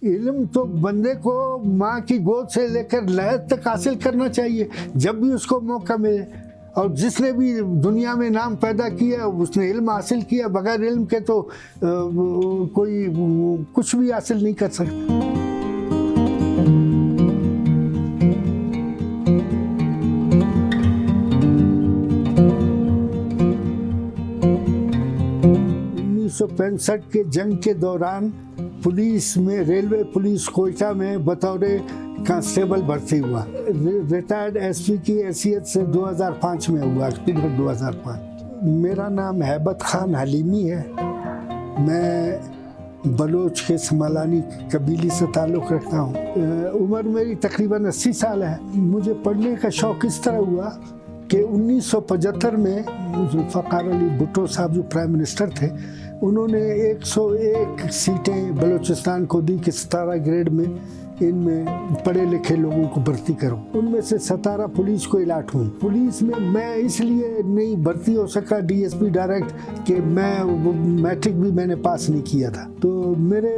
इल्म तो बंदे को माँ की गोद से लेकर लहद तक हासिल करना चाहिए जब भी उसको मौका मिले। और जिसने भी दुनिया में नाम पैदा किया उसने इल्म हासिल किया, बगैर इल्म के तो कोई कुछ भी हासिल नहीं कर सकता। 1965 के जंग के दौरान पुलिस में, रेलवे पुलिस कोयटा में बतौर कांस्टेबल भर्ती हुआ। रिटायर्ड एसपी की हैसियत से 2005 में हुआ, अक्टूबर 2005। मेरा नाम हैबत खान हलीमी है। मैं बलोच के समलानी कबीले से ताल्लुक़ रखता हूँ। उम्र मेरी तकरीबन 80 साल है। मुझे पढ़ने का शौक़ इस तरह हुआ कि 1975 में जुल्फ़िकार अली भुट्टो साहब जो प्राइम मिनिस्टर थे, उन्होंने 101 सीटें बलूचिस्तान को दी कि 17 ग्रेड में इनमें पढ़े लिखे लोगों को भर्ती करो। उनमें से 17 पुलिस को इलाट हुई। पुलिस में मैं इसलिए नहीं भर्ती हो सका डीएसपी डायरेक्ट कि मैं मैट्रिक भी मैंने पास नहीं किया था। तो मेरे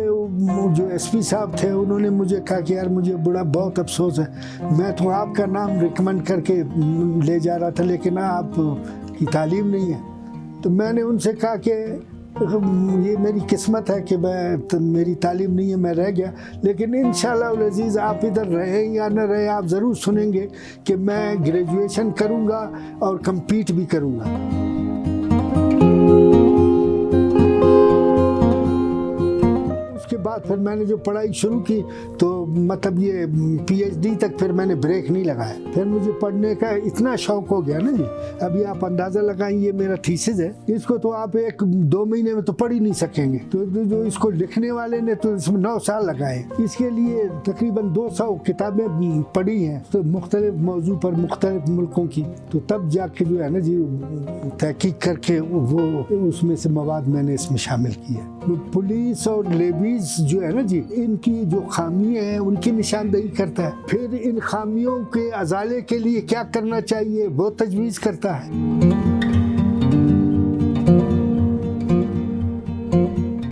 जो एसपी साहब थे उन्होंने मुझे कहा कि यार मुझे बड़ा बहुत अफसोस है, मैं तो आपका नाम रिकमेंड करके ले जा रहा था लेकिन आप की तालीम नहीं है। तो मैंने उनसे कहा कि ये मेरी किस्मत है कि मेरी तालीम नहीं है, मैं रह गया। लेकिन इंशाअल्लाह अज़ीज़ आप इधर रहे या न रहे, आप ज़रूर सुनेंगे कि मैं ग्रेजुएशन करूँगा और कम्पीट भी करूँगा। उसके बाद फिर मैंने जो पढ़ाई शुरू की तो मतलब ये पीएचडी तक फिर मैंने ब्रेक नहीं लगाया। फिर मुझे पढ़ने का इतना शौक हो गया ना जी, अभी आप अंदाज़ा लगाएं, ये मेरा थीसिस है, इसको तो आप 1-2 महीने में तो पढ़ ही नहीं सकेंगे। तो जो इसको लिखने वाले ने तो इसमें 9 साल लगाए। इसके लिए तकरीबन 200 किताबें पढ़ी हैं तो मुख्तलिफ मौजू पर मुख्तलिफ मुल्कों की। तो तब जाके जो है ना जी तहकीक करके वो उसमें से मवाद मैंने इसमें शामिल किया। पुलिस और लेबीज जो है ना जी, इनकी जो खामियां हैं उनकी निशानदेही करता है। फिर इन खामियों के अजाले के लिए क्या करना चाहिए वो तजवीज़ करता है।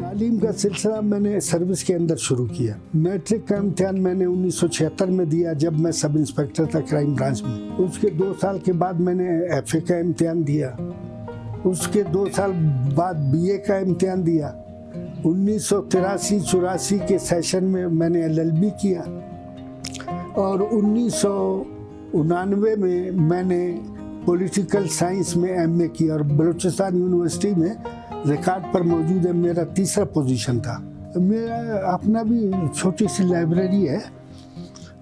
तालीम का सिलसिला मैंने सर्विस के अंदर शुरू किया। मैट्रिक का इम्तिहान मैंने 1976 में दिया जब मैं सब इंस्पेक्टर था क्राइम ब्रांच में। उसके 2 साल के बाद मैंने एफए का इम्तिहान दिया। उसके 2 साल बाद बीए का इम्तिहान दिया। 1983-84 के सेशन में मैंने एलएलबी किया और 1999 में मैंने पॉलिटिकल साइंस में एमए किया और बलूचिस्तान यूनिवर्सिटी में रिकॉर्ड पर मौजूद है मेरा 3रा पोजीशन था। मेरा अपना भी छोटी सी लाइब्रेरी है।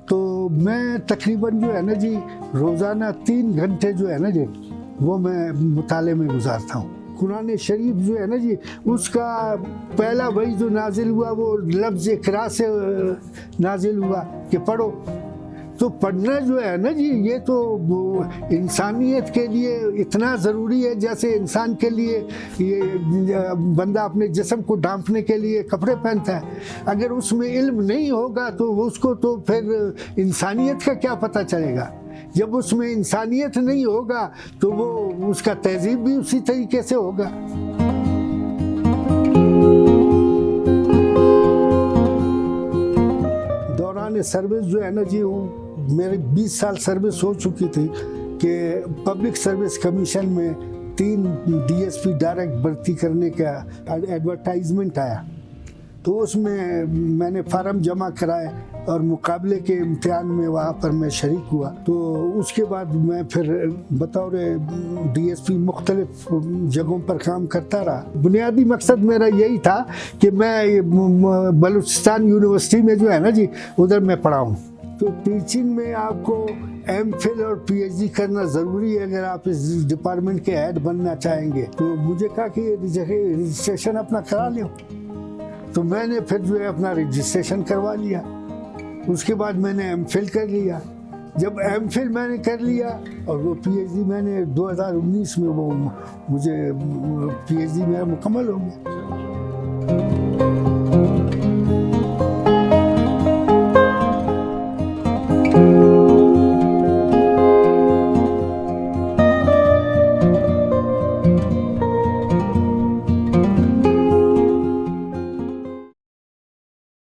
तो मैं तकरीबन जो है ना जी रोज़ाना 3 घंटे जो है ना जी वो मैं मुताले में गुजारता हूँ। कुरान शरीफ जो है ना जी उसका पहला वही जो नाजिल हुआ वो लफ्ज़ इकरा से नाजिल हुआ कि पढ़ो। तो पढ़ना जो है ना जी ये तो इंसानियत के लिए इतना ज़रूरी है जैसे इंसान के लिए ये बंदा अपने जिस्म को ढांपने के लिए कपड़े पहनता है। अगर उसमें इल्म नहीं होगा तो उसको तो फिर इंसानियत का क्या पता चलेगा। जब उसमें इंसानियत नहीं होगा तो वो उसका तहजीब भी उसी तरीके से होगा। दौरान सर्विस जो है ना जी मेरी 20 साल सर्विस हो चुकी थी कि पब्लिक सर्विस कमीशन में 3 डीएसपी डायरेक्ट भर्ती करने का एडवर्टाइजमेंट आया। तो उसमें मैंने फार्म जमा कराए और मुकाबले के इम्तिहान में वहाँ पर मैं शरीक हुआ। तो उसके बाद मैं फिर बतौर डीएसपी मुख्तलिफ जगहों पर काम करता रहा। बुनियादी मकसद मेरा यही था कि मैं बलूचिस्तान यूनिवर्सिटी में जो है ना जी उधर मैं पढ़ाऊँ। तो टीचिंग में आपको एमफिल और पीएचडी करना ज़रूरी है अगर आप इस डिपार्टमेंट के हेड बनना चाहेंगे। तो मुझे कहा कि रजिस्ट्रेशन अपना करा लो। तो मैंने फिर जो है अपना रजिस्ट्रेशन करवा लिया। उसके बाद मैंने एमफिल कर लिया। जब एमफिल मैंने कर लिया और वो पीएचडी मैंने 2019 में वो मुझे पीएचडी मेरा मुकम्मल हो गया।